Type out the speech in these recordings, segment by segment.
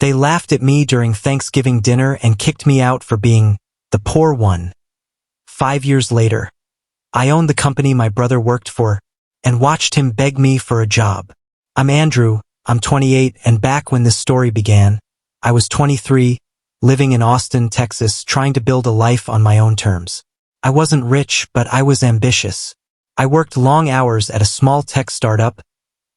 They laughed at me during Thanksgiving dinner and kicked me out for being the poor one. 5 years later, I owned the company my brother worked for and watched him beg me for a job. I'm Andrew, I'm 28, and back when this story began, I was 23, living in Austin, Texas, trying to build a life on my own terms. I wasn't rich, but I was ambitious. I worked long hours at a small tech startup,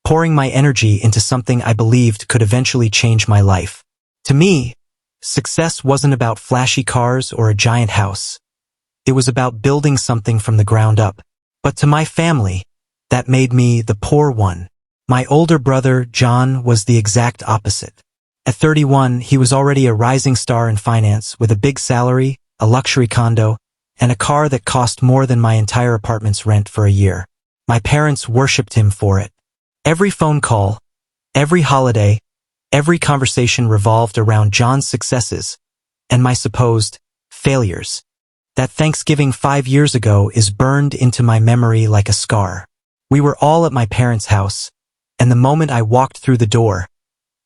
pouring my energy into something I believed could eventually change my life. To me, success wasn't about flashy cars or a giant house. It was about building something from the ground up. But to my family, that made me the poor one. My older brother, John, was the exact opposite. At 31, he was already a rising star in finance with a big salary, a luxury condo, and a car that cost more than my entire apartment's rent for a year. My parents worshipped him for it. Every phone call, every holiday, every conversation revolved around John's successes and my supposed failures. That Thanksgiving 5 years ago is burned into my memory like a scar. We were all at my parents' house, and the moment I walked through the door,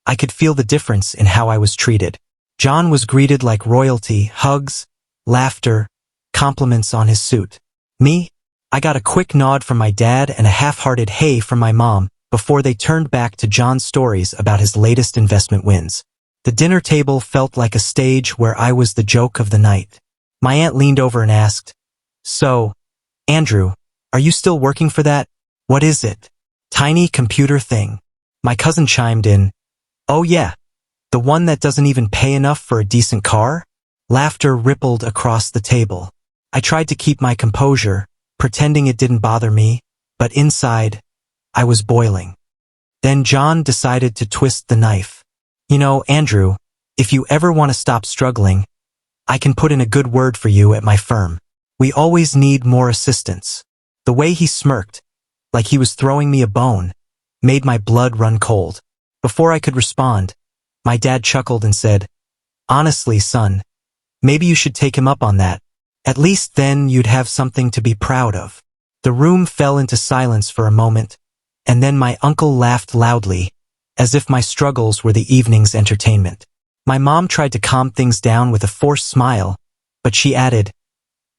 I could feel the difference in how I was treated. John was greeted like royalty, hugs, laughter, compliments on his suit. Me? I got a quick nod from my dad and a half-hearted hey from my mom before they turned back to John's stories about his latest investment wins. The dinner table felt like a stage where I was the joke of the night. My aunt leaned over and asked, "So, Andrew, are you still working for that? What is it? Tiny computer thing?" My cousin chimed in, "Oh yeah, the one that doesn't even pay enough for a decent car?" Laughter rippled across the table. I tried to keep my composure, pretending it didn't bother me, but inside, I was boiling. Then John decided to twist the knife. "You know, Andrew, if you ever want to stop struggling, I can put in a good word for you at my firm. We always need more assistants." The way he smirked, like he was throwing me a bone, made my blood run cold. Before I could respond, my dad chuckled and said, "Honestly, son, maybe you should take him up on that. At least then you'd have something to be proud of." The room fell into silence for a moment, and then my uncle laughed loudly, as if my struggles were the evening's entertainment. My mom tried to calm things down with a forced smile, but she added,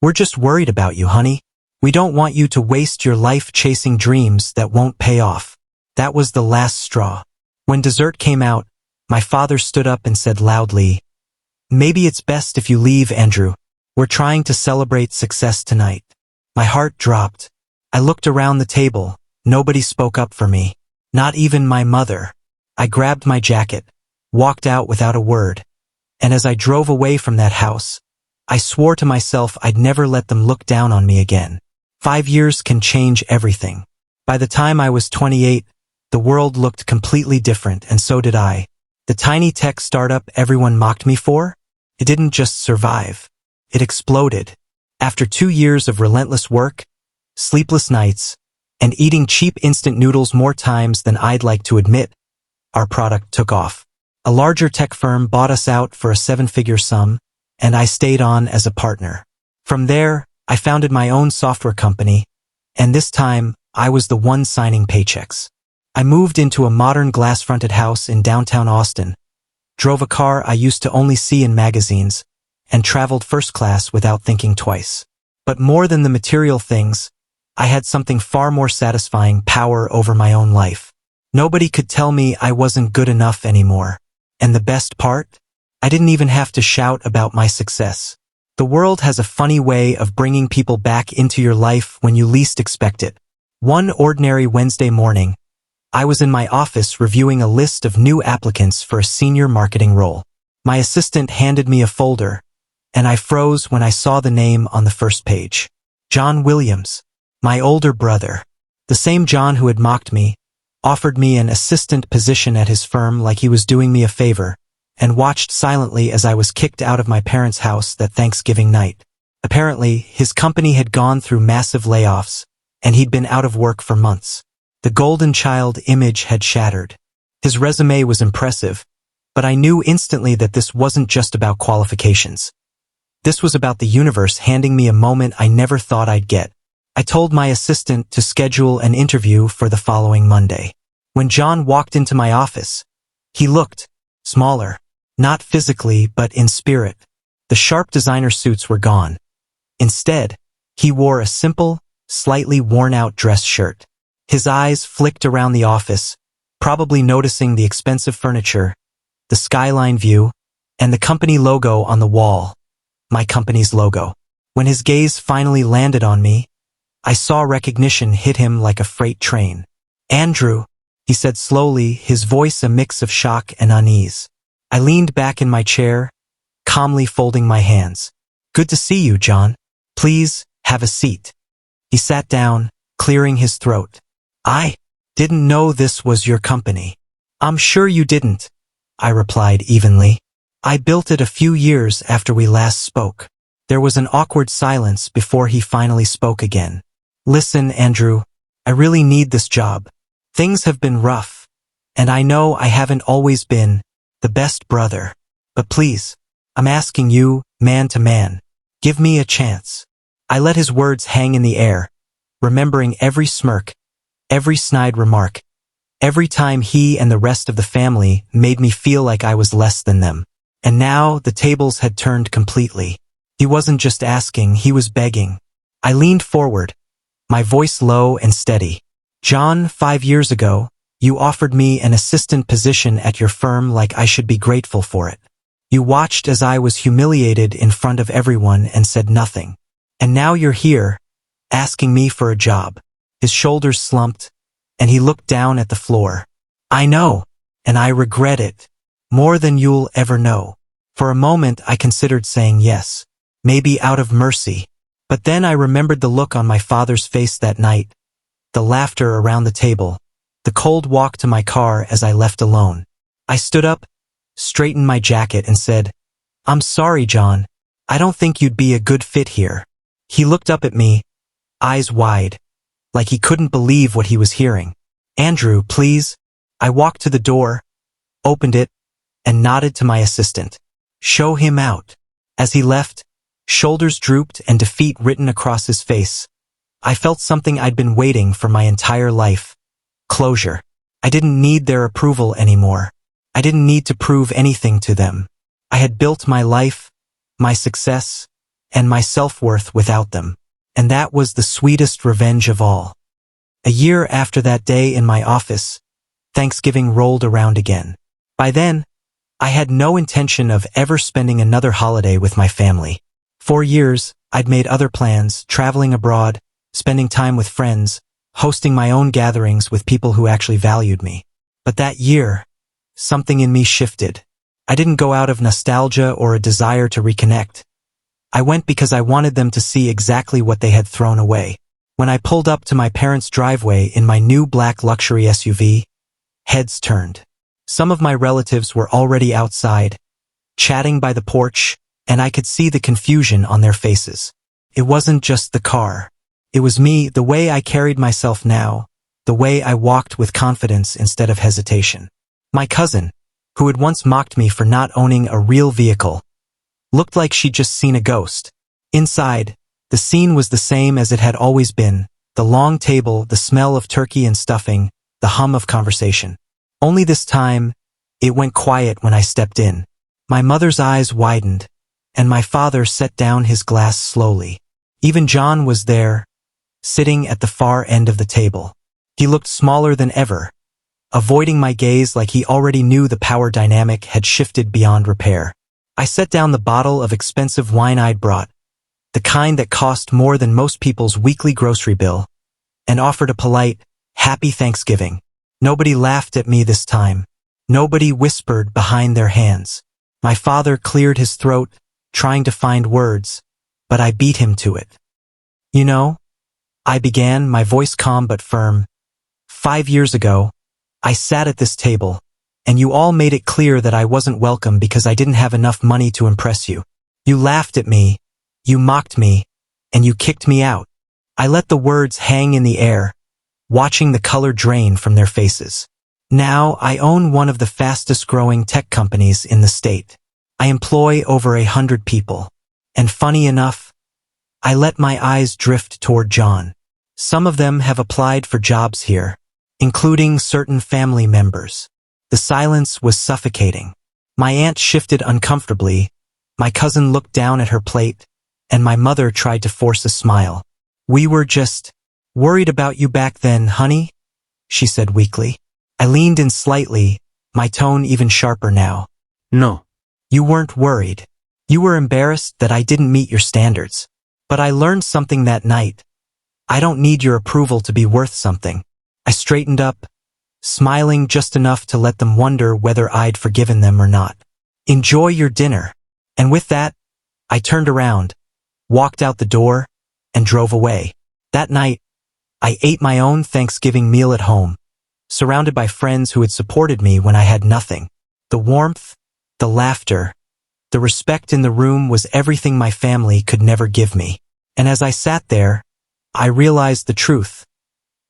"We're just worried about you, honey. We don't want you to waste your life chasing dreams that won't pay off." That was the last straw. When dessert came out, my father stood up and said loudly, "Maybe it's best if you leave, Andrew. We're trying to celebrate success tonight." My heart dropped. I looked around the table. Nobody spoke up for me. Not even my mother. I grabbed my jacket, walked out without a word, and as I drove away from that house, I swore to myself I'd never let them look down on me again. 5 years can change everything. By the time I was 28, the world looked completely different, and so did I. The tiny tech startup everyone mocked me for? It didn't just survive. It exploded. After 2 years of relentless work, sleepless nights, and eating cheap instant noodles more times than I'd like to admit, our product took off. A larger tech firm bought us out for a 7-figure sum, and I stayed on as a partner. From there, I founded my own software company, and this time, I was the one signing paychecks. I moved into a modern glass-fronted house in downtown Austin, drove a car I used to only see in magazines, and traveled first class without thinking twice. But more than the material things, I had something far more satisfying: power over my own life. Nobody could tell me I wasn't good enough anymore. And the best part? I didn't even have to shout about my success. The world has a funny way of bringing people back into your life when you least expect it. One ordinary Wednesday morning, I was in my office reviewing a list of new applicants for a senior marketing role. My assistant handed me a folder, and I froze when I saw the name on the first page. John Williams, my older brother, the same John who had mocked me, offered me an assistant position at his firm like he was doing me a favor, and watched silently as I was kicked out of my parents' house that Thanksgiving night. Apparently, his company had gone through massive layoffs, and he'd been out of work for months. The golden child image had shattered. His resume was impressive, but I knew instantly that this wasn't just about qualifications. This was about the universe handing me a moment I never thought I'd get. I told my assistant to schedule an interview for the following Monday. When John walked into my office, he looked smaller. Not physically, but in spirit. The sharp designer suits were gone. Instead, he wore a simple, slightly worn-out dress shirt. His eyes flicked around the office, probably noticing the expensive furniture, the skyline view, and the company logo on the wall. My company's logo. When his gaze finally landed on me, I saw recognition hit him like a freight train. "Andrew," he said slowly, his voice a mix of shock and unease. I leaned back in my chair, calmly folding my hands. "Good to see you, John. Please, have a seat." He sat down, clearing his throat. "I didn't know this was your company." "I'm sure you didn't," I replied evenly. "I built it a few years after we last spoke." There was an awkward silence before he finally spoke again. "Listen, Andrew, I really need this job. Things have been rough, and I know I haven't always been the best brother. But please, I'm asking you, man to man, give me a chance." I let his words hang in the air, remembering every smirk, every snide remark, every time he and the rest of the family made me feel like I was less than them. And now the tables had turned completely. He wasn't just asking, he was begging. I leaned forward, my voice low and steady. "John, 5 years ago, you offered me an assistant position at your firm like I should be grateful for it. You watched as I was humiliated in front of everyone and said nothing. And now you're here, asking me for a job." His shoulders slumped, and he looked down at the floor. "I know, and I regret it, more than you'll ever know." For a moment I considered saying yes, maybe out of mercy. But then I remembered the look on my father's face that night, the laughter around the table, the cold walk to my car as I left alone. I stood up, straightened my jacket and said, "I'm sorry, John. I don't think you'd be a good fit here." He looked up at me, eyes wide, like he couldn't believe what he was hearing. "Andrew, please." I walked to the door, opened it, and nodded to my assistant. "Show him out." As he left, shoulders drooped and defeat written across his face, I felt something I'd been waiting for my entire life. Closure. I didn't need their approval anymore. I didn't need to prove anything to them. I had built my life, my success, and my self-worth without them. And that was the sweetest revenge of all. A year after that day in my office, Thanksgiving rolled around again. By then, I had no intention of ever spending another holiday with my family. For years, I'd made other plans, traveling abroad, spending time with friends, hosting my own gatherings with people who actually valued me. But that year, something in me shifted. I didn't go out of nostalgia or a desire to reconnect. I went because I wanted them to see exactly what they had thrown away. When I pulled up to my parents' driveway in my new black luxury SUV, heads turned. Some of my relatives were already outside, chatting by the porch, and I could see the confusion on their faces. It wasn't just the car. It was me, the way I carried myself now, the way I walked with confidence instead of hesitation. My cousin, who had once mocked me for not owning a real vehicle, looked like she'd just seen a ghost. Inside, the scene was the same as it had always been, the long table, the smell of turkey and stuffing, the hum of conversation. Only this time, it went quiet when I stepped in. My mother's eyes widened, and my father set down his glass slowly. Even John was there, sitting at the far end of the table. He looked smaller than ever, avoiding my gaze like he already knew the power dynamic had shifted beyond repair. I set down the bottle of expensive wine I'd brought, the kind that cost more than most people's weekly grocery bill, and offered a polite, "Happy Thanksgiving." Nobody laughed at me this time. Nobody whispered behind their hands. My father cleared his throat, trying to find words, but I beat him to it. "You know," I began, my voice calm but firm, "5 years ago, I sat at this table, and you all made it clear that I wasn't welcome because I didn't have enough money to impress you. You laughed at me, you mocked me, and you kicked me out." I let the words hang in the air, watching the color drain from their faces. Now I own one of the fastest growing tech companies in the state. I employ over 100 people. And funny enough, I let my eyes drift toward John. Some of them have applied for jobs here, including certain family members. The silence was suffocating. My aunt shifted uncomfortably, my cousin looked down at her plate, and my mother tried to force a smile. "We were just worried about you back then, honey," she said weakly. I leaned in slightly, my tone even sharper now. No. "You weren't worried. You were embarrassed that I didn't meet your standards. But I learned something that night. I don't need your approval to be worth something." I straightened up, smiling just enough to let them wonder whether I'd forgiven them or not. "Enjoy your dinner." And with that, I turned around, walked out the door, and drove away. That night, I ate my own Thanksgiving meal at home, surrounded by friends who had supported me when I had nothing. The warmth, the laughter, the respect in the room was everything my family could never give me. And as I sat there, I realized the truth.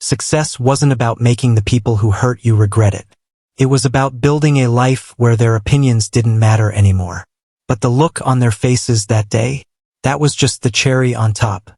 Success wasn't about making the people who hurt you regret it. It was about building a life where their opinions didn't matter anymore. But the look on their faces that day, that was just the cherry on top.